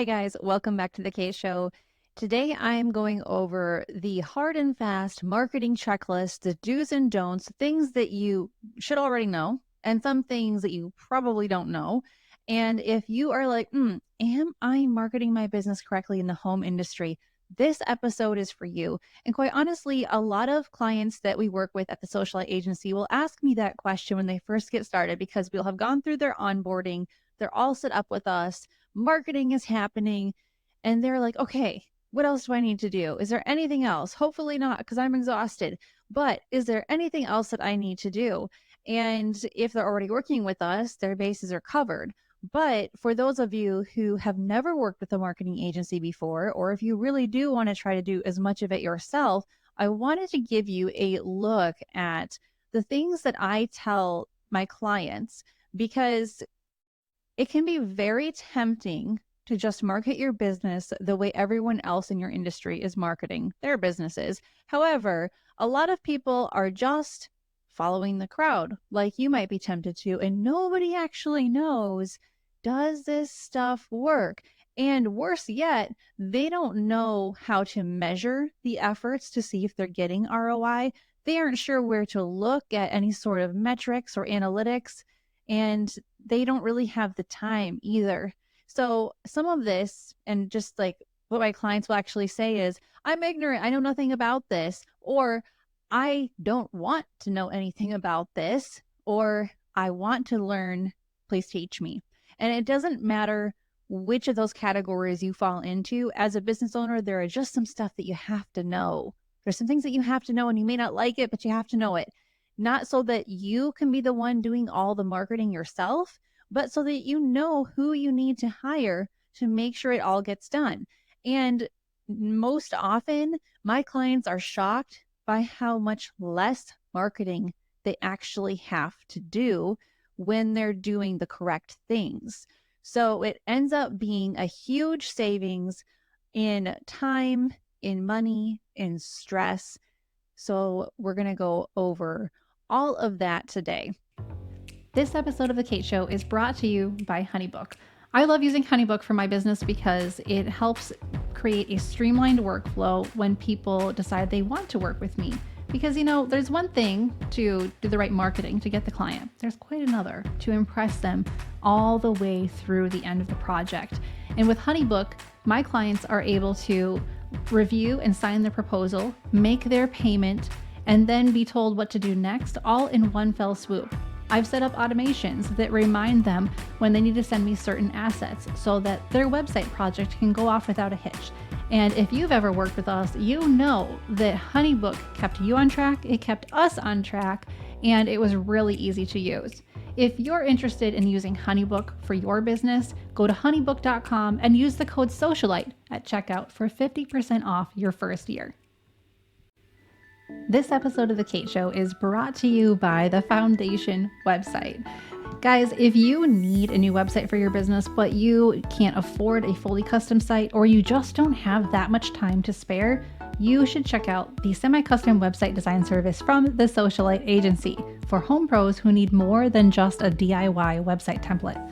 Hey guys, welcome back to the Kate Show. Today I am going over the hard and fast marketing checklist, the do's and don'ts, things that you should already know, and some things that you probably don't know. And if you are like, am I marketing my business correctly in the home industry? This episode is for you. And quite honestly, a lot of clients that we work with at the Socialite Agency will ask me that question when they first get started because we'll have gone through their onboarding. They're all set up with us, marketing is happening, and they're like, okay, what else do I need to do? Is there anything else? Hopefully not, because I'm exhausted. But is there anything else that I need to do? And if they're already working with us, their bases are covered. But for those of you who have never worked with a marketing agency before, or if you really do want to try to do as much of it yourself, I wanted to give you a look at the things that I tell my clients, because it can be very tempting to just market your business the way everyone else in your industry is marketing their businesses. However, a lot of people are just following the crowd, like you might be tempted to, and nobody actually knows, does this stuff work? And worse yet, they don't know how to measure the efforts to see if they're getting ROI. They aren't sure where to look at any sort of metrics or analytics, and they don't really have the time either. So some of this, and just like what my clients will actually say is, I'm ignorant, I know nothing about this, or I don't want to know anything about this, or I want to learn, please teach me. And it doesn't matter which of those categories you fall into. As a business owner, there are just some stuff that you have to know. There's some things that you have to know, and you may not like it, but you have to know it. Not so that you can be the one doing all the marketing yourself, but so that you know who you need to hire to make sure it all gets done. And most often, my clients are shocked by how much less marketing they actually have to do when they're doing the correct things. So it ends up being a huge savings in time, in money, in stress. So we're going to go over all of that today. This episode of The Kate Show is brought to you by HoneyBook. I love using HoneyBook for my business because it helps create a streamlined workflow when people decide they want to work with me. Because, there's one thing to do the right marketing to get the client. There's quite another to impress them all the way through the end of the project. And with HoneyBook, my clients are able to review and sign their proposal, make their payment, and then be told what to do next, all in one fell swoop. I've set up automations that remind them when they need to send me certain assets so that their website project can go off without a hitch. And if you've ever worked with us, you know that HoneyBook kept you on track, it kept us on track, and it was really easy to use. If you're interested in using HoneyBook for your business, go to honeybook.com and use the code SOCIALITE at checkout for 50% off your first year. This episode of The Kate Show is brought to you by the Foundation website. Guys, if you need a new website for your business, but you can't afford a fully custom site, or you just don't have that much time to spare, you should check out the semi-custom website design service from the Socialite Agency for home pros who need more than just a DIY website template.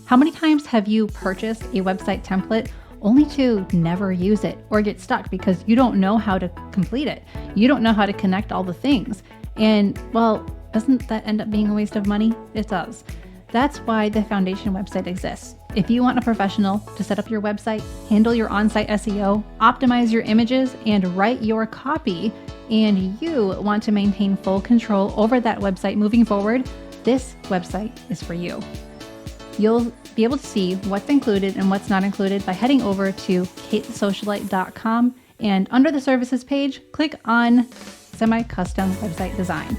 How many times have you purchased a website template only to never use it or get stuck because you don't know how to complete it? You don't know how to connect all the things. And well, doesn't that end up being a waste of money? It does. That's why the Foundation website exists. If you want a professional to set up your website, handle your on-site SEO, optimize your images, and write your copy, and you want to maintain full control over that website moving forward, this website is for you. You'll be able to see what's included and what's not included by heading over to katesocialite.com, and under the services page, click on semi-custom website design.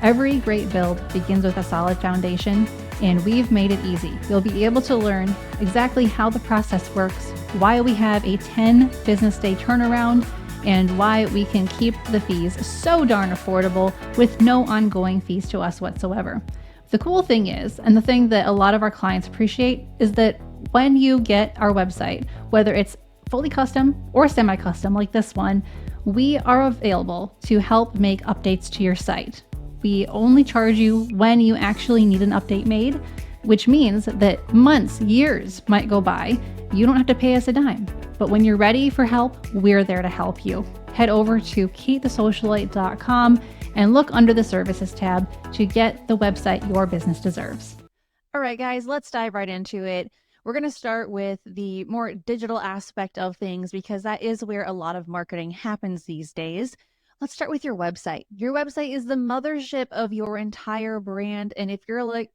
Every great build begins with a solid foundation, and we've made it easy. You'll be able to learn exactly how the process works, why we have a 10 business day turnaround, and why we can keep the fees so darn affordable with no ongoing fees to us whatsoever. The cool thing is, and the thing that a lot of our clients appreciate, is that when you get our website, whether it's fully custom or semi-custom like this one, we are available to help make updates to your site. We only charge you when you actually need an update made, which means that months, years might go by You don't have to pay us a dime, but when you're ready for help, we're there to help you. Head over to katethesocialite.com and look under the services tab to get the website your business deserves. All right, guys, let's dive right into it. We're going to start with the more digital aspect of things because that is where a lot of marketing happens these days. Let's start with your website. Your website is the mothership of your entire brand. And if you're like,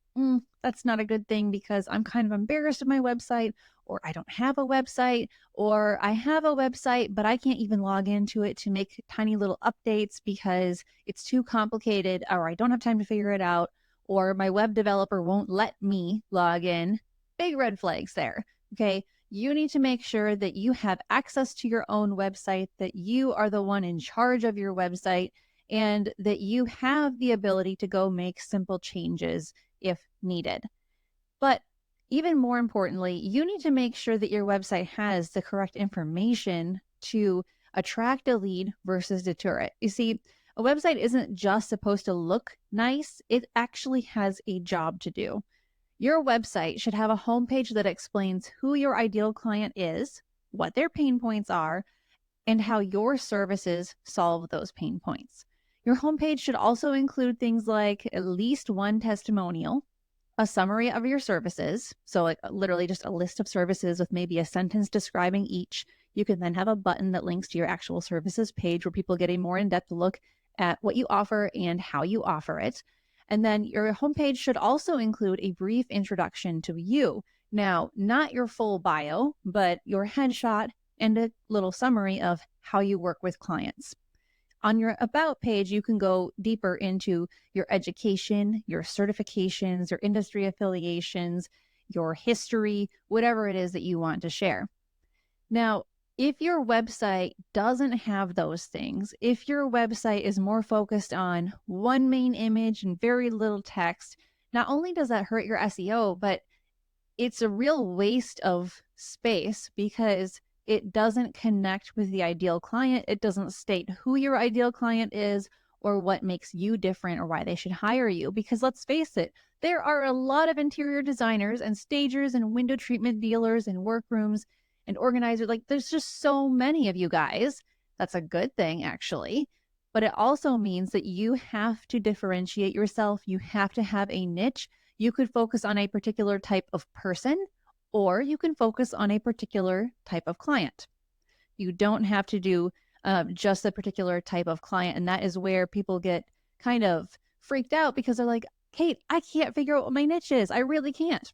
that's not a good thing because I'm kind of embarrassed of my website, or I don't have a website, or I have a website, but I can't even log into it to make tiny little updates because it's too complicated, or I don't have time to figure it out, or my web developer won't let me log in, big red flags there. Okay. You need to make sure that you have access to your own website, that you are the one in charge of your website, and that you have the ability to go make simple changes if needed. But even more importantly, you need to make sure that your website has the correct information to attract a lead versus deter it. You see, a website isn't just supposed to look nice, it actually has a job to do. Your website should have a homepage that explains who your ideal client is, what their pain points are, and how your services solve those pain points. Your homepage should also include things like at least one testimonial, a summary of your services. So, like literally just a list of services with maybe a sentence describing each. You can then have a button that links to your actual services page where people get a more in depth look at what you offer and how you offer it. And then your homepage should also include a brief introduction to you. Now, not your full bio, but your headshot and a little summary of how you work with clients. On your About page, you can go deeper into your education, your certifications, your industry affiliations, your history, whatever it is that you want to share. Now, if your website doesn't have those things, if your website is more focused on one main image and very little text, not only does that hurt your SEO, but it's a real waste of space because it doesn't connect with the ideal client. It doesn't state who your ideal client is or what makes you different or why they should hire you. Because let's face it, there are a lot of interior designers and stagers and window treatment dealers and workrooms and organizers. Like there's just so many of you guys. That's a good thing, actually. But it also means that you have to differentiate yourself. You have to have a niche. You could focus on a particular type of person, or you can focus on a particular type of client. You don't have to do just a particular type of client. And that is where people get kind of freaked out because they're like, Kate, I can't figure out what my niche is. I really can't.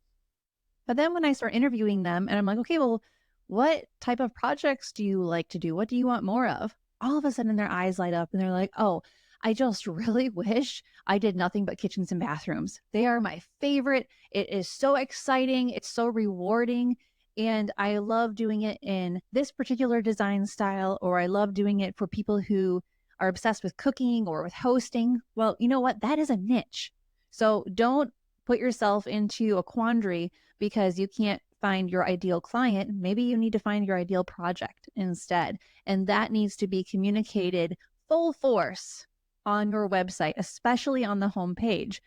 But then when I start interviewing them and I'm like, okay, well, what type of projects do you like to do? What do you want more of? All of a sudden their eyes light up and they're like, oh, I just really wish I did nothing but kitchens and bathrooms. They are my favorite. It is so exciting. It's so rewarding. And I love doing it in this particular design style, or I love doing it for people who are obsessed with cooking or with hosting. Well, you know what? That is a niche. So don't put yourself into a quandary because you can't find your ideal client. Maybe you need to find your ideal project instead. And that needs to be communicated full force on your website, especially on the homepage.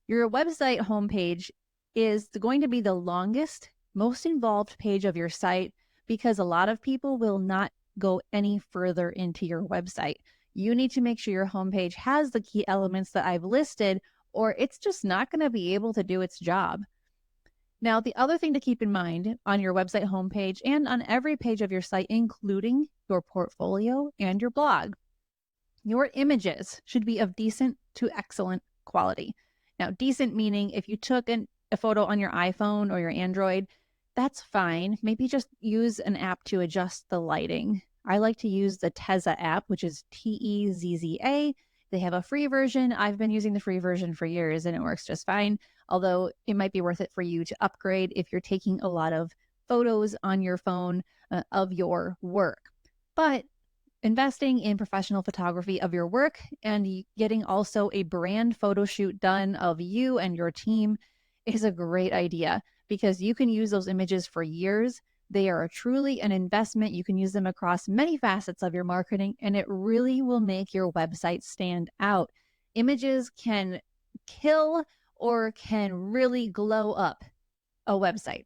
Your website homepage is going to be the longest, most involved page of your site because a lot of people will not go any further into your website. You need to make sure your homepage has the key elements that I've listed, or it's just not going to be able to do its job. Now, the other thing to keep in mind on your website homepage and on every page of your site, including your portfolio and your blog, your images should be of decent to excellent quality. Now, decent meaning if you took a photo on your iPhone or your Android, that's fine. Maybe just use an app to adjust the lighting. I like to use the Tezza app, which is Tezza. They have a free version. I've been using the free version for years and it works just fine. Although it might be worth it for you to upgrade if you're taking a lot of photos on your phone of your work. But investing in professional photography of your work and getting also a brand photo shoot done of you and your team is a great idea because you can use those images for years. They are truly an investment. You can use them across many facets of your marketing, and it really will make your website stand out. Images can kill or can really glow up a website.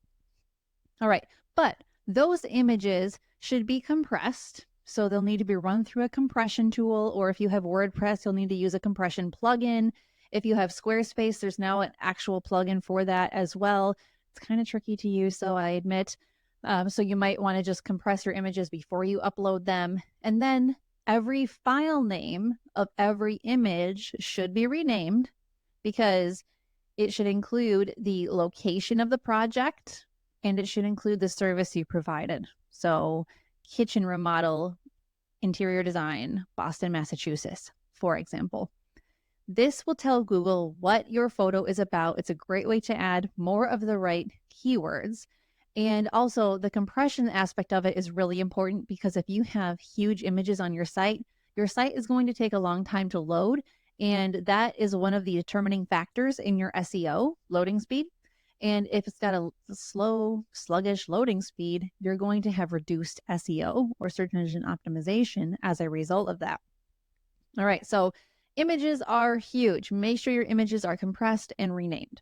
All right. But Those images should be compressed. So they'll need to be run through a compression tool, or if you have WordPress, you'll need to use a compression plugin. If you have Squarespace, there's now an actual plugin for that as well. It's kind of tricky to use, so I admit. So you might want to just compress your images before you upload them. And then every file name of every image should be renamed because it should include the location of the project and it should include the service you provided. So, kitchen remodel, interior design, Boston, Massachusetts, for example. This will tell Google what your photo is about. It's a great way to add more of the right keywords. And also, the compression aspect of it is really important because if you have huge images on your site is going to take a long time to load. And that is one of the determining factors in your SEO loading speed. And if it's got a slow, sluggish loading speed, you're going to have reduced SEO or search engine optimization as a result of that. All right, so images are huge. Make sure your images are compressed and renamed.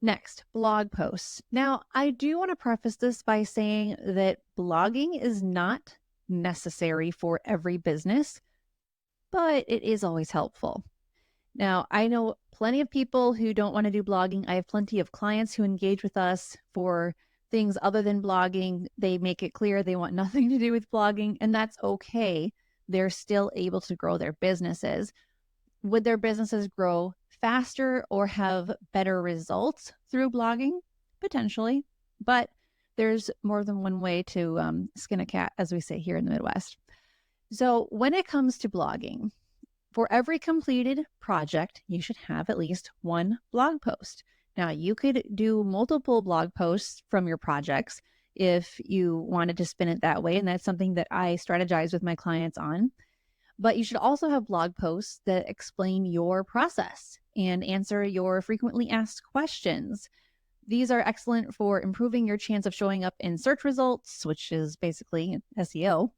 Next, blog posts. Now, I do want to preface this by saying that blogging is not necessary for every business, but it is always helpful. Now, I know plenty of people who don't want to do blogging. I have plenty of clients who engage with us for things other than blogging. They make it clear they want nothing to do with blogging, and that's okay. They're still able to grow their businesses. Would their businesses grow faster or have better results through blogging? Potentially, but there's more than one way to skin a cat, as we say here in the Midwest. So when it comes to blogging, for every completed project, you should have at least one blog post. Now, you could do multiple blog posts from your projects if you wanted to spin it that way, and that's something that I strategize with my clients on. But you should also have blog posts that explain your process and answer your frequently asked questions. These are excellent for improving your chance of showing up in search results, which is basically SEO.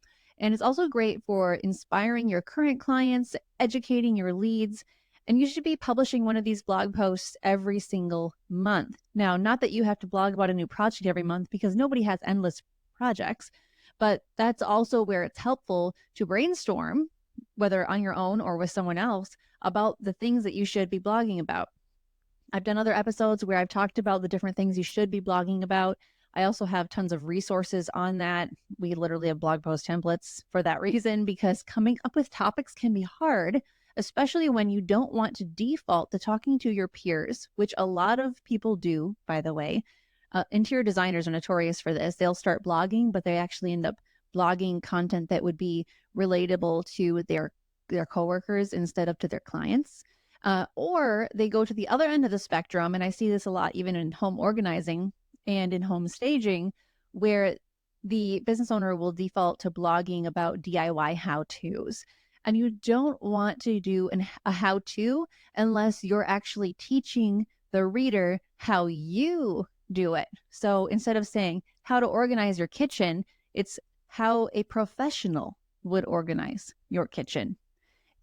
And it's also great for inspiring your current clients, educating your leads, and you should be publishing one of these blog posts every single month. Now, not that you have to blog about a new project every month because nobody has endless projects, but that's also where it's helpful to brainstorm, whether on your own or with someone else, about the things that you should be blogging about. I've done other episodes where I've talked about the different things you should be blogging about. I also have tons of resources on that. We literally have blog post templates for that reason, because coming up with topics can be hard, especially when you don't want to default to talking to your peers, which a lot of people do, by the way. Interior designers are notorious for this. They'll start blogging, but they actually end up blogging content that would be relatable to their coworkers instead of to their clients. Or they go to the other end of the spectrum, and I see this a lot even in home organizing and in home staging, where the business owner will default to blogging about DIY how-tos. And you don't want to do a how-to unless you're actually teaching the reader how you do it. So instead of saying how to organize your kitchen, it's how a professional would organize your kitchen.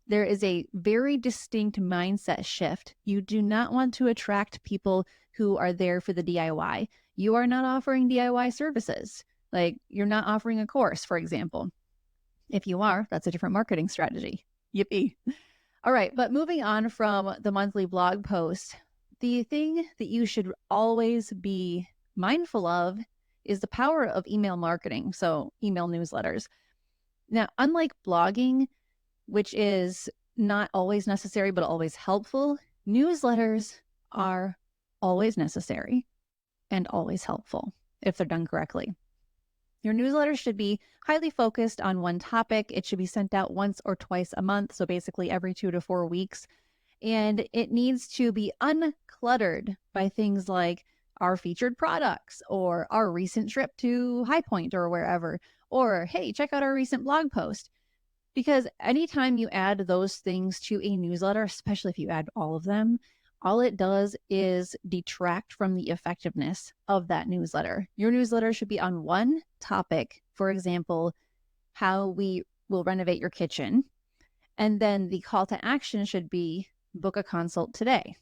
There is a very distinct mindset shift. You do not want to attract people who are there for the DIY. You are not offering DIY services. Like, you're not offering a course, for example. If you are, that's a different marketing strategy. Yippee. All right, but moving on from the monthly blog post, the thing that you should always be mindful of is the power of email marketing, so email newsletters. Now, unlike blogging, which is not always necessary, but always helpful, newsletters are always necessary and always helpful if they're done correctly. Your newsletter should be highly focused on one topic. It should be sent out once or twice a month, so basically every 2 to 4 weeks. And it needs to be uncluttered by things like our featured products or our recent trip to High Point or wherever, or hey, check out our recent blog post. Because anytime you add those things to a newsletter, especially if you add all of them, all it does is detract from the effectiveness of that newsletter. Your newsletter should be on one topic, for example, how we will renovate your kitchen. And then the call to action should be book a consult today.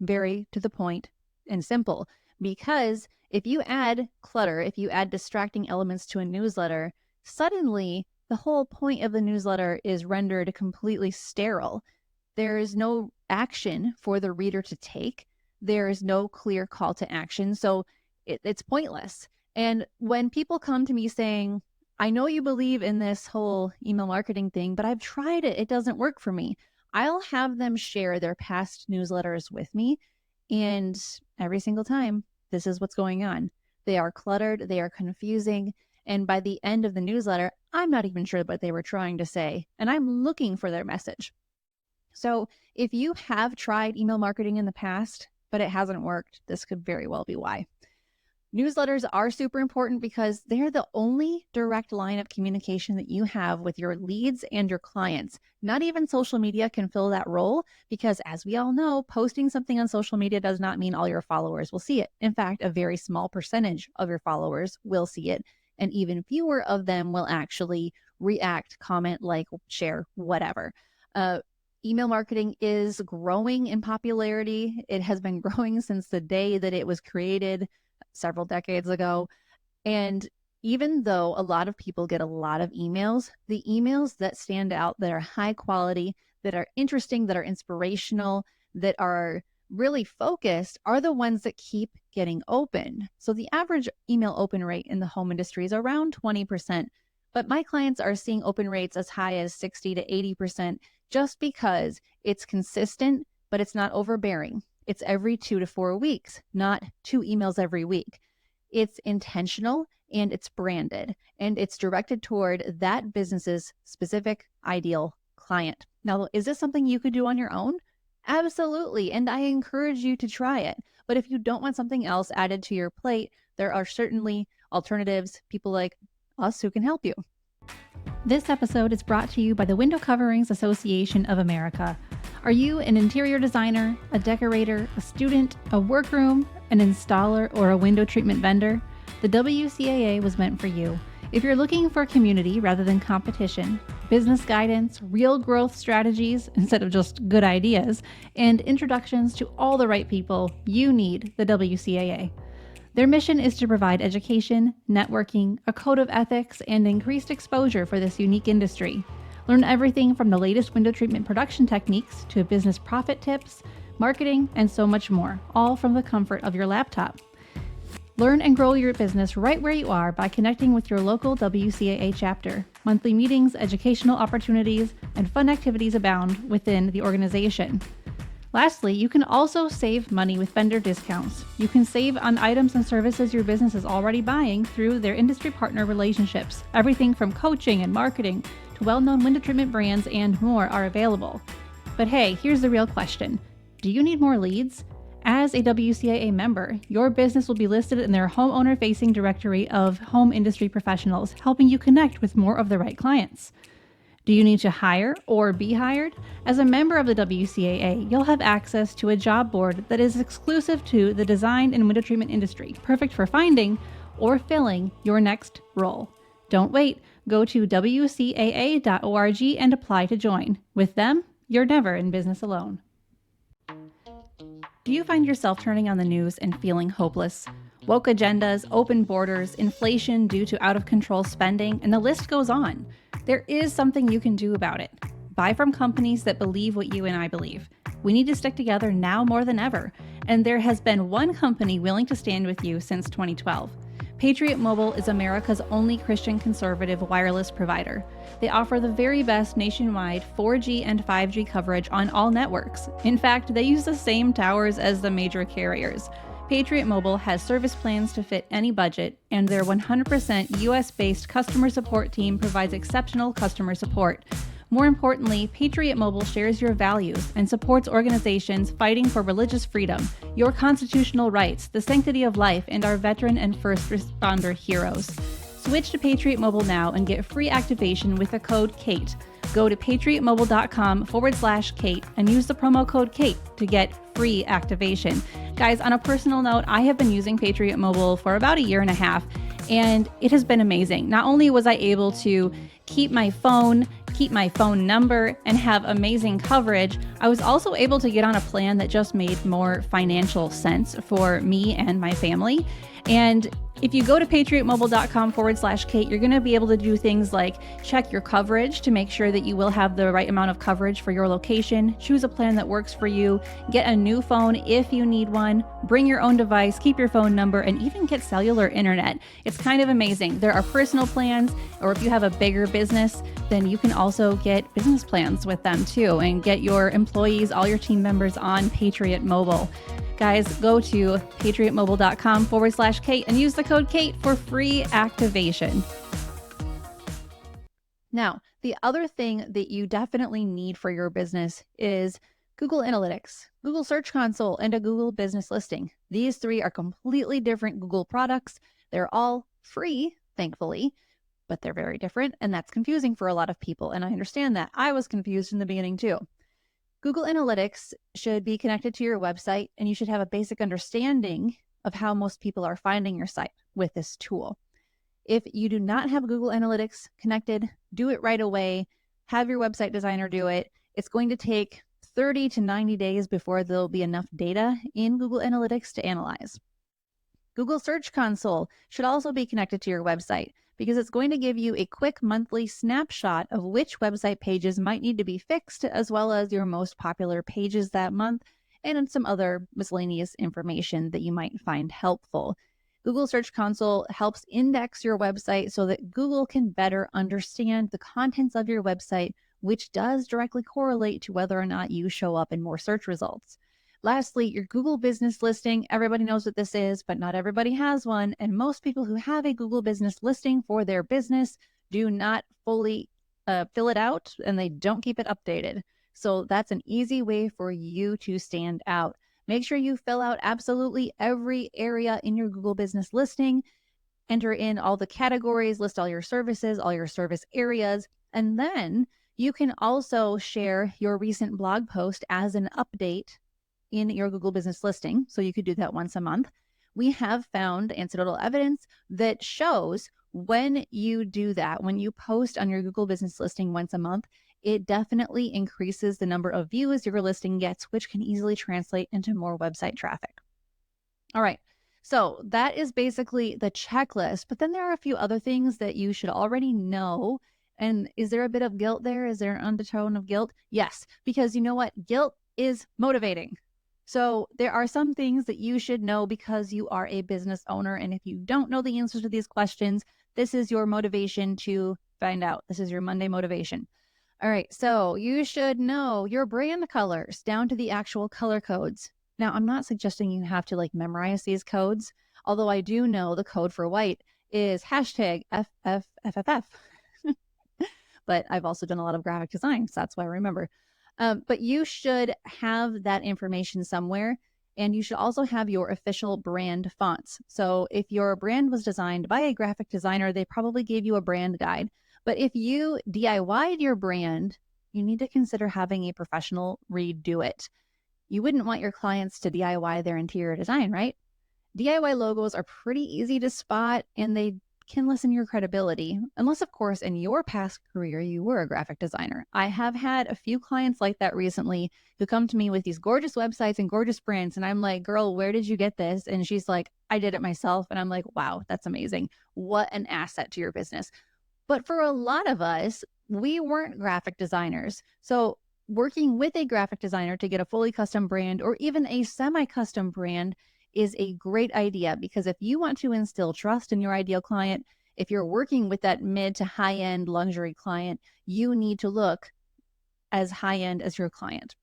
Very to the point and simple, because If you add clutter, if you add distracting elements to a newsletter, suddenly the whole point of the newsletter is rendered completely sterile. There is no action for the reader to take. There is no clear call to action. So it's pointless. And when people come to me saying, I know you believe in this whole email marketing thing, but I've tried it. It doesn't work for me. I'll have them share their past newsletters with me. And every single time, this is what's going on. They are cluttered, they are confusing. And by the end of the newsletter, I'm not even sure what they were trying to say. And I'm looking for their message. So if you have tried email marketing in the past, but it hasn't worked, this could very well be why. Newsletters are super important because they're the only direct line of communication that you have with your leads and your clients. Not even social media can fill that role because, as we all know, posting something on social media does not mean all your followers will see it. In fact, a very small percentage of your followers will see it, and even fewer of them will actually react, comment, like, share, whatever. Email marketing is growing in popularity. It has been growing since the day that it was created several decades ago. And even though a lot of people get a lot of emails, the emails that stand out, that are high quality, that are interesting, that are inspirational, that are really focused, are the ones that keep getting opened. So the average email open rate in the home industry is around 20%, but my clients are seeing open rates as high as 60 to 80% just because it's consistent, but it's not overbearing. It's every 2 to 4 weeks, not 2 emails every week. It's intentional and it's branded and it's directed toward that business's specific ideal client. Now, is this something you could do on your own? Absolutely. And I encourage you to try it. But if you don't want something else added to your plate, there are certainly alternatives, people like us who can help you. This episode is brought to you by the Window Coverings Association of America. Are you an interior designer, a decorator, a student, a workroom, an installer, or a window treatment vendor? The WCAA was meant for you. If you're looking for community rather than competition, business guidance, real growth strategies instead of just good ideas, and introductions to all the right people, you need the WCAA. Their mission is to provide education, networking, a code of ethics, and increased exposure for this unique industry. Learn everything from the latest window treatment production techniques to business profit tips, marketing, and so much more, all from the comfort of your laptop. Learn and grow your business right where you are by connecting with your local WCAA chapter. Monthly meetings, educational opportunities, and fun activities abound within the organization. Lastly, you can also save money with vendor discounts. You can save on items and services your business is already buying through their industry partner relationships. Everything from coaching and marketing to well-known window treatment brands and more are available. But hey, here's the real question. Do you need more leads? As a WCAA member, your business will be listed in their homeowner-facing directory of home industry professionals, helping you connect with more of the right clients. Do you need to hire or be hired? As a member of the WCAA, you'll have access to a job board that is exclusive to the design and window treatment industry, perfect for finding or filling your next role. Don't wait. Go to WCAA.org and apply to join. With them, you're never in business alone. Do you find yourself turning on the news and feeling hopeless? Woke agendas, open borders, inflation due to out-of-control spending, and the list goes on. There is something you can do about it. Buy from companies that believe what you and I believe. We need to stick together now more than ever, and there has been one company willing to stand with you since 2012. Patriot Mobile is America's only Christian conservative wireless provider. They offer the very best nationwide 4G and 5G coverage on all networks. In fact, they use the same towers as the major carriers. Patriot Mobile has service plans to fit any budget, and their 100% US-based customer support team provides exceptional customer support. More importantly, Patriot Mobile shares your values and supports organizations fighting for religious freedom, your constitutional rights, the sanctity of life, and our veteran and first responder heroes. Switch to Patriot Mobile now and get free activation with the code KATE. Go to patriotmobile.com/Kate and use the promo code KATE to get free activation. Guys, on a personal note, I have been using Patriot Mobile for about a year and a half, and it has been amazing. Not only was I able to keep my phone keep my phone number, and have amazing coverage, I was also able to get on a plan that just made more financial sense for me and my family. And if you go to patriotmobile.com/Kate, you're going to be able to do things like check your coverage to make sure that you will have the right amount of coverage for your location, choose a plan that works for you, get a new phone if you need one, bring your own device, keep your phone number, and even get cellular internet. It's kind of amazing. There are personal plans, or if you have a bigger business, then you can also get business plans with them too and get your employees, all your team members on Patriot Mobile. Guys, go to patriotmobile.com/Kate and use the code Kate for free activation. Now, the other thing that you definitely need for your business is Google Analytics, Google Search Console, and a Google Business Listing. These three are completely different Google products. They're all free, thankfully, but they're very different, and that's confusing for a lot of people, and I understand that. I was confused in the beginning too. Google Analytics should be connected to your website, and you should have a basic understanding of how most people are finding your site with this tool. If you do not have Google Analytics connected, do it right away. Have your website designer do it. It's going to take 30 to 90 days before there'll be enough data in Google Analytics to analyze. Google Search Console should also be connected to your website because it's going to give you a quick monthly snapshot of which website pages might need to be fixed, as well as your most popular pages that month and some other miscellaneous information that you might find helpful. Google Search Console helps index your website so that Google can better understand the contents of your website, which does directly correlate to whether or not you show up in more search results. Lastly, your Google Business Listing. Everybody knows what this is, but not everybody has one. And most people who have a Google Business Listing for their business do not fully fill it out, and they don't keep it updated. So that's an easy way for you to stand out. Make sure you fill out absolutely every area in your Google Business Listing. Enter in all the categories, list all your services, all your service areas, and then you can also share your recent blog post as an update in your Google Business Listing. So you could do that once a month. We have found anecdotal evidence that shows when you do that, when you post on your Google Business Listing once a month, it definitely increases the number of views your listing gets, which can easily translate into more website traffic. All right. So that is basically the checklist, but then there are a few other things that you should already know. And is there a bit of guilt there? Is there an undertone of guilt? Yes, because you know what? Guilt is motivating. So there are some things that you should know because you are a business owner. And if you don't know the answers to these questions, this is your motivation to find out. This is your Monday motivation. All right. So you should know your brand colors down to the actual color codes. Now, I'm not suggesting you have to memorize these codes, although I do know the code for white is hashtag FFFFF. But I've also done a lot of graphic design, so that's why I remember. But you should have that information somewhere, and you should also have your official brand fonts. So if your brand was designed by a graphic designer, they probably gave you a brand guide. But if you DIY'd your brand, you need to consider having a professional redo it. You wouldn't want your clients to DIY their interior design, right? DIY logos are pretty easy to spot, and they can lessen your credibility, unless, of course, in your past career, you were a graphic designer. I have had a few clients like that recently who come to me with these gorgeous websites and gorgeous brands. And I'm like, girl, where did you get this? And she's like, I did it myself. And I'm like, wow, that's amazing. What an asset to your business. But for a lot of us, we weren't graphic designers. So working with a graphic designer to get a fully custom brand or even a semi-custom brand is a great idea, because if you want to instill trust in your ideal client, if you're working with that mid to high-end luxury client, you need to look as high-end as your client.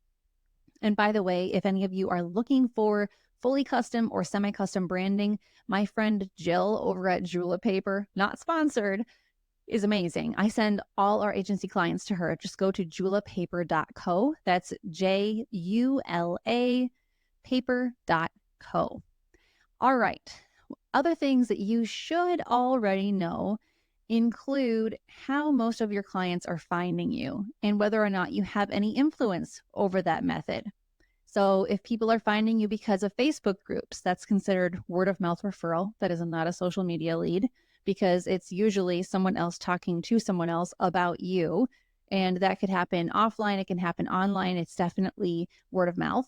And by the way, if any of you are looking for fully custom or semi-custom branding, my friend Jill over at Jula Paper, not sponsored, is amazing. I send all our agency clients to her. Just go to julapaper.co. That's JULA paper.co. All right. Other things that you should already know include how most of your clients are finding you and whether or not you have any influence over that method. So if people are finding you because of Facebook groups, that's considered word of mouth referral. That is not a social media lead, because it's usually someone else talking to someone else about you. And that could happen offline, it can happen online. It's definitely word of mouth.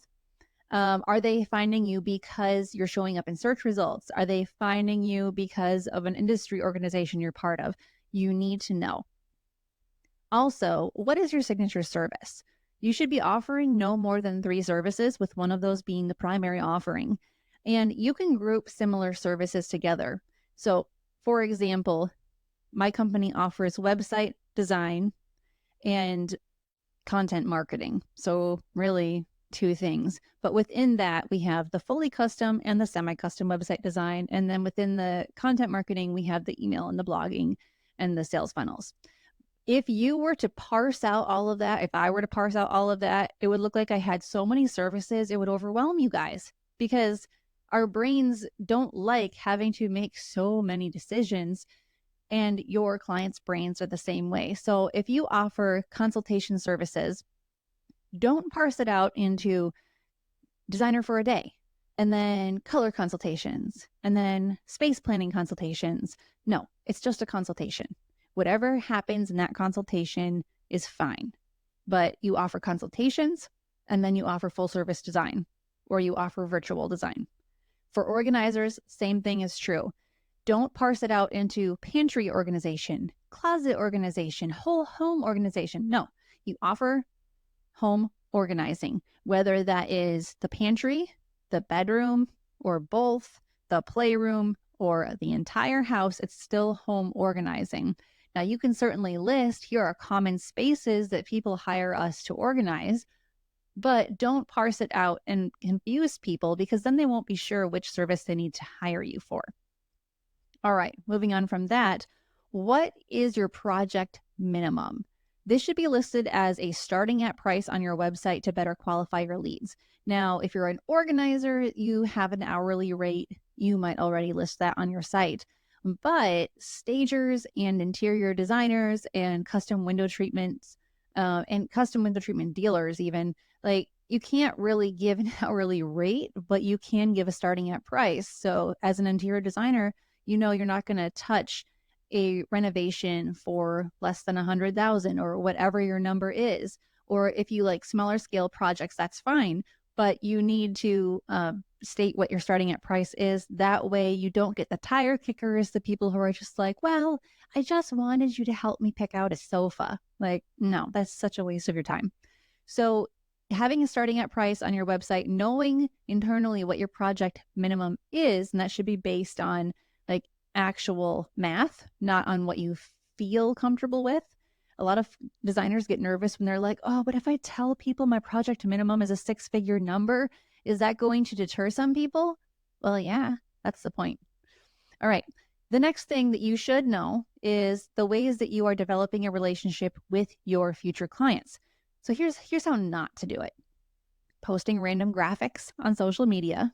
Are they finding you because you're showing up in search results? Are they finding you because of an industry organization you're part of? You need to know. Also, what is your signature service? You should be offering no more than 3 services, with one of those being the primary offering. And you can group similar services together. So, for example, my company offers website design and content marketing. So, really, 2 things. But within that, we have the fully custom and the semi custom website design. And then within the content marketing, we have the email and the blogging and the sales funnels. If you were to parse out all of that, if I were to parse out all of that, it would look like I had so many services, it would overwhelm you guys, because our brains don't like having to make so many decisions, and your clients' brains are the same way. So if you offer consultation services, don't parse it out into designer for a day, and then color consultations, and then space planning consultations. No, it's just a consultation. Whatever happens in that consultation is fine. But you offer consultations, and then you offer full service design, or you offer virtual design. For organizers, same thing is true. Don't parse it out into pantry organization, closet organization, whole home organization. No, you offer home organizing, whether that is the pantry, the bedroom, or both, the playroom, or the entire house. It's still home organizing. Now, you can certainly list here are common spaces that people hire us to organize, but don't parse it out and confuse people, because then they won't be sure which service they need to hire you for. All right, moving on from that, what is your project minimum? This should be listed as a starting at price on your website to better qualify your leads. Now, if you're an organizer, you have an hourly rate, you might already list that on your site. But stagers and interior designers and custom window treatments and custom window treatment dealers, even, like, you can't really give an hourly rate, but you can give a starting at price. So as an interior designer, you know you're not going to touch a renovation for less than 100,000 or whatever your number is. Or if you like smaller scale projects, that's fine, but you need to state what your starting at price is. That way you don't get the tire kickers, the people who are just like, well, I just wanted you to help me pick out a sofa. Like, no, that's such a waste of your time. So having a starting at price on your website, knowing internally what your project minimum is, and that should be based on like actual math, not on what you feel comfortable with. A lot of designers get nervous when they're like, oh, but if I tell people my project minimum is a 6-figure number, is that going to deter some people? Well, yeah, that's the point. All right. The next thing that you should know is the ways that you are developing a relationship with your future clients. So here's how not to do it. Posting random graphics on social media,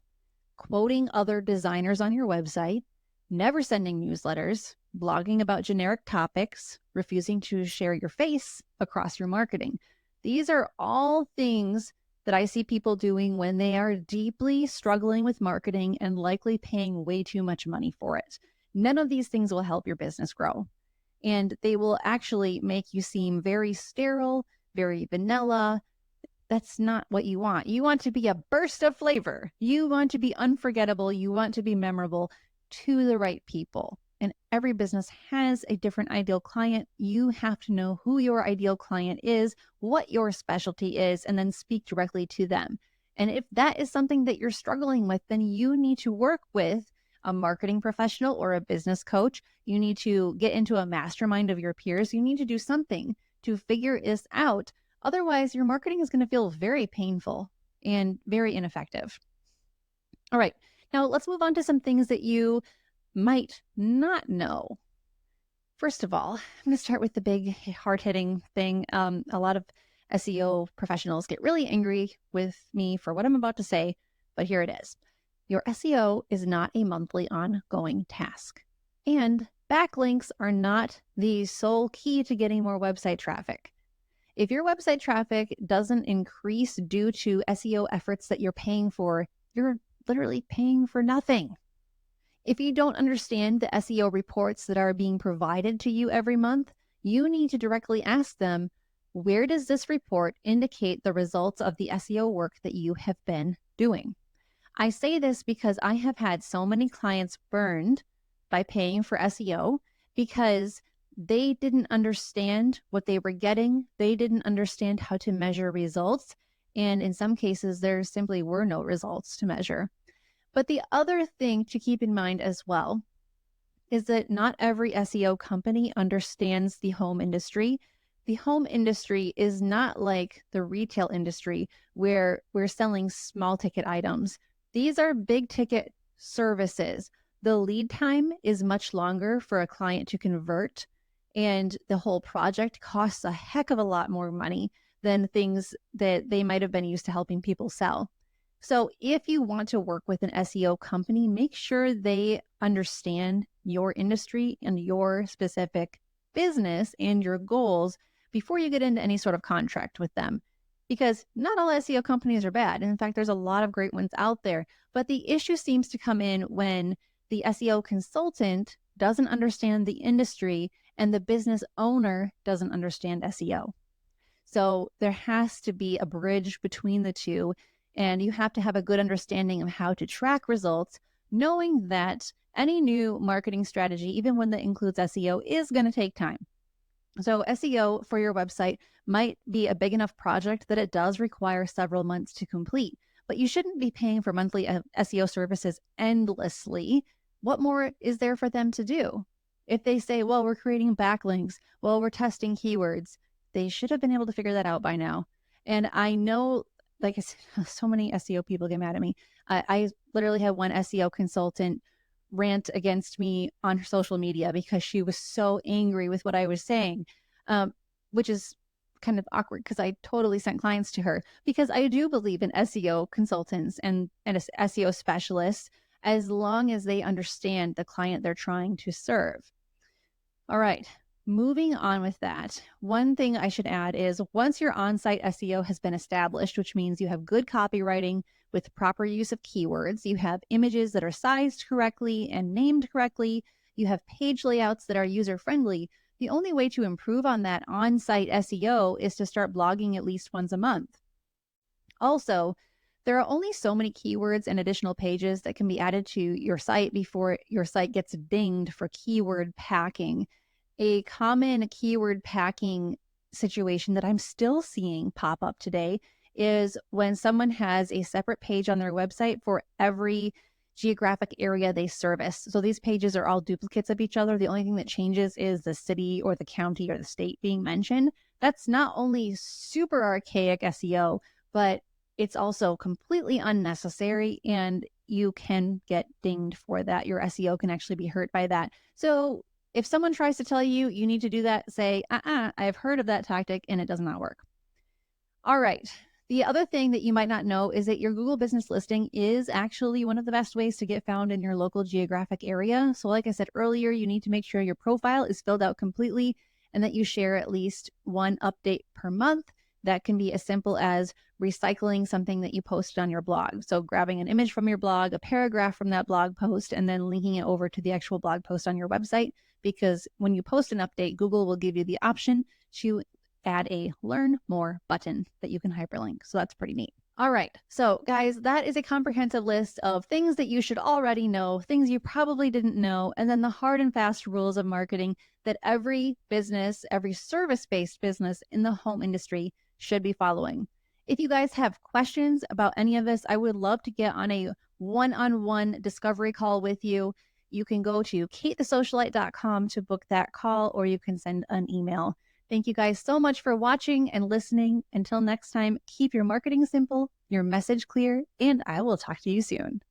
quoting other designers on your website, never sending newsletters, blogging about generic topics, refusing to share your face across your marketing. These are all things that I see people doing when they are deeply struggling with marketing and likely paying way too much money for it. None of these things will help your business grow. And they will actually make you seem very sterile, very vanilla. That's not what you want. You want to be a burst of flavor. You want to be unforgettable. You want to be memorable to the right people. And every business has a different ideal client. You have to know who your ideal client is, what your specialty is, and then speak directly to them. And if that is something that you're struggling with, then you need to work with a marketing professional or a business coach. You need to get into a mastermind of your peers. You need to do something to figure this out. Otherwise, your marketing is going to feel very painful and very ineffective. All right, now let's move on to some things that you might not know. First of all, I'm going to start with the big hard-hitting thing. A lot of SEO professionals get really angry with me for what I'm about to say, but here it is. Your SEO is not a monthly ongoing task. And backlinks are not the sole key to getting more website traffic. If your website traffic doesn't increase due to SEO efforts that you're paying for, you're literally paying for nothing. If you don't understand the SEO reports that are being provided to you every month, you need to directly ask them, Where does this report indicate the results of the SEO work that you have been doing? I say this because I have had so many clients burned by paying for SEO because they didn't understand what they were getting. They didn't understand how to measure results. And in some cases, there simply were no results to measure. But the other thing to keep in mind as well is that not every SEO company understands the home industry. The home industry is not like the retail industry where we're selling small ticket items. These are big ticket services. The lead time is much longer for a client to convert, and the whole project costs a heck of a lot more money than things that they might have been used to helping people sell. So if you want to work with an SEO company, make sure they understand your industry and your specific business and your goals before you get into any sort of contract with them. Because not all SEO companies are bad. In fact, there's a lot of great ones out there. But the issue seems to come in when the SEO consultant doesn't understand the industry and the business owner doesn't understand SEO. So there has to be a bridge between the two, and you have to have a good understanding of how to track results, knowing that any new marketing strategy, even one that includes SEO, is going to take time. So SEO for your website might be a big enough project that it does require several months to complete, but you shouldn't be paying for monthly SEO services endlessly. What more is there for them to do? If they say, well, we're creating backlinks, well, we're testing keywords, they should have been able to figure that out by now. And I know, like I said, so many SEO people get mad at me. I literally had one SEO consultant rant against me on her social media because she was so angry with what I was saying, which is kind of awkward because I totally sent clients to her because I do believe in SEO consultants and SEO specialists as long as they understand the client they're trying to serve. All right. Moving on with that, one thing I should add is once your on-site SEO has been established, which means you have good copywriting with proper use of keywords, you have images that are sized correctly and named correctly, you have page layouts that are user-friendly, the only way to improve on that on-site SEO is to start blogging at least once a month. Also, there are only so many keywords and additional pages that can be added to your site before your site gets dinged for keyword packing. A common keyword packing situation that I'm still seeing pop up today is when someone has a separate page on their website for every geographic area they service. So these pages are all duplicates of each other. The only thing that changes is the city or the county or the state being mentioned. That's not only super archaic SEO, but it's also completely unnecessary, and you can get dinged for that. Your SEO can actually be hurt by that. So if someone tries to tell you you need to do that, say, I've heard of that tactic and it does not work. All right. The other thing that you might not know is that your Google business listing is actually one of the best ways to get found in your local geographic area. So like I said earlier, you need to make sure your profile is filled out completely and that you share at least one update per month. That can be as simple as recycling something that you posted on your blog. So grabbing an image from your blog, a paragraph from that blog post, and then linking it over to the actual blog post on your website. Because when you post an update, Google will give you the option to add a learn more button that you can hyperlink. So that's pretty neat. All right. So guys, that is a comprehensive list of things that you should already know, things you probably didn't know, and then the hard and fast rules of marketing that every business, every service-based business in the home industry should be following. If you guys have questions about any of this, I would love to get on a one-on-one discovery call with you. You can go to katethesocialite.com to book that call, or you can send an email. Thank you guys so much for watching and listening. Until next time, keep your marketing simple, your message clear, and I will talk to you soon.